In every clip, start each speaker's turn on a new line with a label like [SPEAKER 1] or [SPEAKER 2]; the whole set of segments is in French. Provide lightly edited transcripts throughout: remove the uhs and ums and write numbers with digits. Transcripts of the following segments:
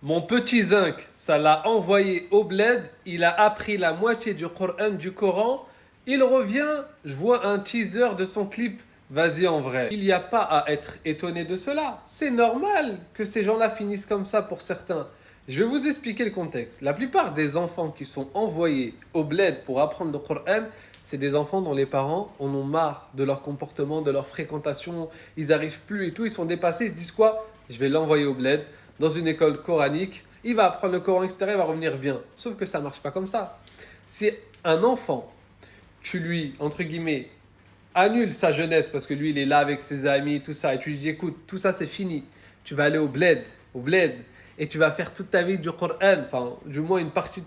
[SPEAKER 1] Mon petit zinc, ça l'a envoyé au bled, il a appris la moitié du Coran, il revient, je vois un teaser de son clip, vas-y en vrai. Il n'y a pas à être étonné de cela, c'est normal que ces gens-là finissent comme ça pour certains. Je vais vous expliquer le contexte. La plupart des enfants qui sont envoyés au bled pour apprendre le Coran, c'est des enfants dont les parents en ont marre de leur comportement, de leur fréquentation, ils n'arrivent plus et tout, ils sont dépassés, ils se disent quoi? Je vais l'envoyer au bled, dans une école coranique, il va apprendre le Coran, etc., il va revenir bien. Sauf que ça ne marche pas comme ça. Si un enfant, tu lui, entre guillemets, annule sa jeunesse parce que lui, il est là avec ses amis, tout ça, et tu lui dis, écoute, tout ça, c'est fini. Tu vas aller au bled, et tu vas faire toute ta vie du Coran, enfin, du moins une partie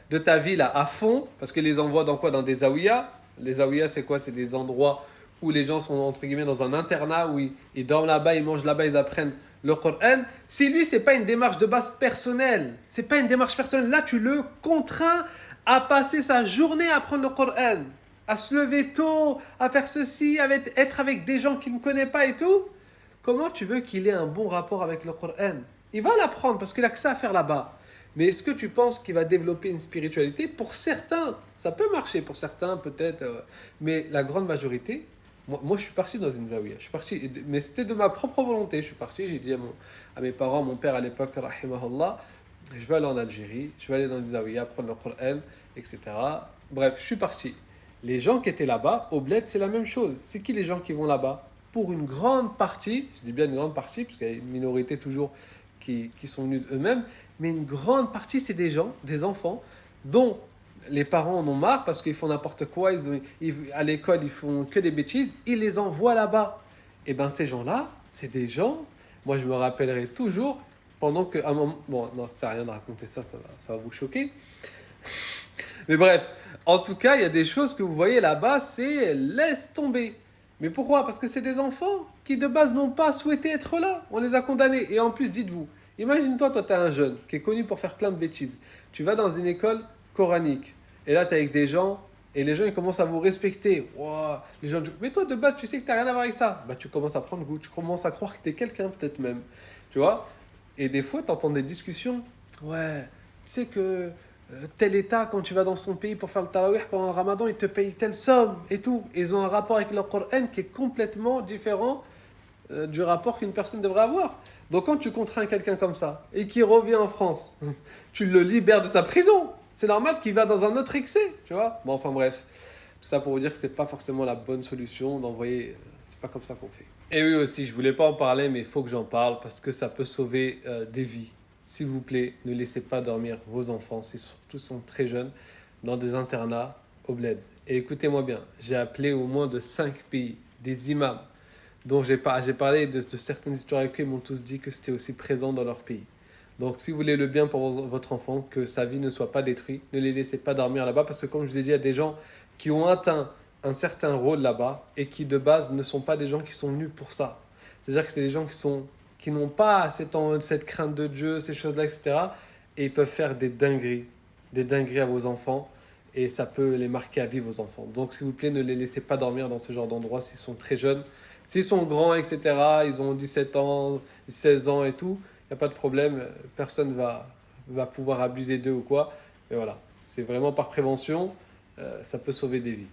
[SPEAKER 1] de ta vie là, à fond, parce que les envoient dans quoi? Dans des zaouïas. Les zaouïas, c'est quoi? C'est des endroits où les gens sont, entre guillemets, dans un internat, où ils dorment là-bas, ils mangent là-bas, ils apprennent le Coran. Si lui, c'est pas une démarche de base personnelle, c'est pas une démarche personnelle, là, tu le contrains à passer sa journée à apprendre le Coran, à se lever tôt, à faire ceci, à être avec des gens qu'il ne connaît pas et tout. Comment tu veux qu'il ait un bon rapport avec le Coran? Il va l'apprendre parce qu'il a que ça à faire là-bas. Mais est-ce que tu penses qu'il va développer une spiritualité? Pour certains, ça peut marcher, pour certains peut-être, mais la grande majorité, moi je suis parti dans une zawiya, je suis parti, mais c'était de ma propre volonté, je suis parti, j'ai dit à mes parents, mon père à l'époque, rahimahullah, je vais aller en Algérie, je vais aller dans une zawiya, apprendre le Coran, etc. Bref, je suis parti. Les gens qui étaient là-bas, au bled, c'est la même chose. C'est qui les gens qui vont là-bas? Pour une grande partie, je dis bien une grande partie, parce qu'il y a une minorité toujours qui sont venus d'eux-mêmes, mais une grande partie, c'est des gens, des enfants, dont les parents en ont marre parce qu'ils font n'importe quoi, à l'école, ils font que des bêtises, ils les envoient là-bas. Et bien, ces gens-là, c'est des gens, moi je me rappellerai toujours, pendant que, à un moment, bon, non, ça sert à rien de raconter ça, ça va vous choquer. Mais bref, en tout cas, il y a des choses que vous voyez là-bas, c'est laisse tomber. Mais pourquoi? Parce que c'est des enfants qui de base n'ont pas souhaité être là. On les a condamnés. Et en plus, dites-vous, imagine-toi, toi, tu es un jeune qui est connu pour faire plein de bêtises. Tu vas dans une école coranique. Et là, tu es avec des gens. Et les gens, ils commencent à vous respecter. Wow, les gens, mais toi, de base, tu sais que tu n'as rien à voir avec ça. Bah, tu commences à prendre goût. Tu commences à croire que tu es quelqu'un, peut-être même. Tu vois? Et des fois, tu entends des discussions. Ouais, tu sais que tel État, quand tu vas dans son pays pour faire le tarawih pendant le ramadan, ils te payent telle somme et tout. Ils ont un rapport avec le Coran qui est complètement différent du rapport qu'une personne devrait avoir. Donc quand tu contrains quelqu'un comme ça et qui revient en France, tu le libères de sa prison. C'est normal qu'il va dans un autre excès, tu vois. Bon, enfin bref, tout ça pour vous dire que c'est pas forcément la bonne solution d'envoyer. C'est pas comme ça qu'on fait. Et oui aussi, je voulais pas en parler, mais il faut que j'en parle parce que ça peut sauver des vies. S'il vous plaît, ne laissez pas dormir vos enfants, si surtout sont très jeunes, dans des internats au bled. Et écoutez-moi bien, j'ai appelé au moins de 5 pays, des imams, dont j'ai parlé de certaines histoires avec eux, ils m'ont tous dit que c'était aussi présent dans leur pays. Donc si vous voulez le bien pour votre enfant, que sa vie ne soit pas détruite, ne les laissez pas dormir là-bas, parce que comme je vous ai dit, il y a des gens qui ont atteint un certain rôle là-bas, et qui de base ne sont pas des gens qui sont venus pour ça. C'est-à-dire que c'est des gens qui n'ont pas cette crainte de Dieu, ces choses-là, etc. Et ils peuvent faire des dingueries à vos enfants, et ça peut les marquer à vie, vos enfants. Donc s'il vous plaît, ne les laissez pas dormir dans ce genre d'endroit s'ils sont très jeunes. S'ils sont grands, etc., ils ont 17 ans, 16 ans et tout, il n'y a pas de problème, personne va pouvoir abuser d'eux ou quoi. Mais voilà, c'est vraiment par prévention, ça peut sauver des vies.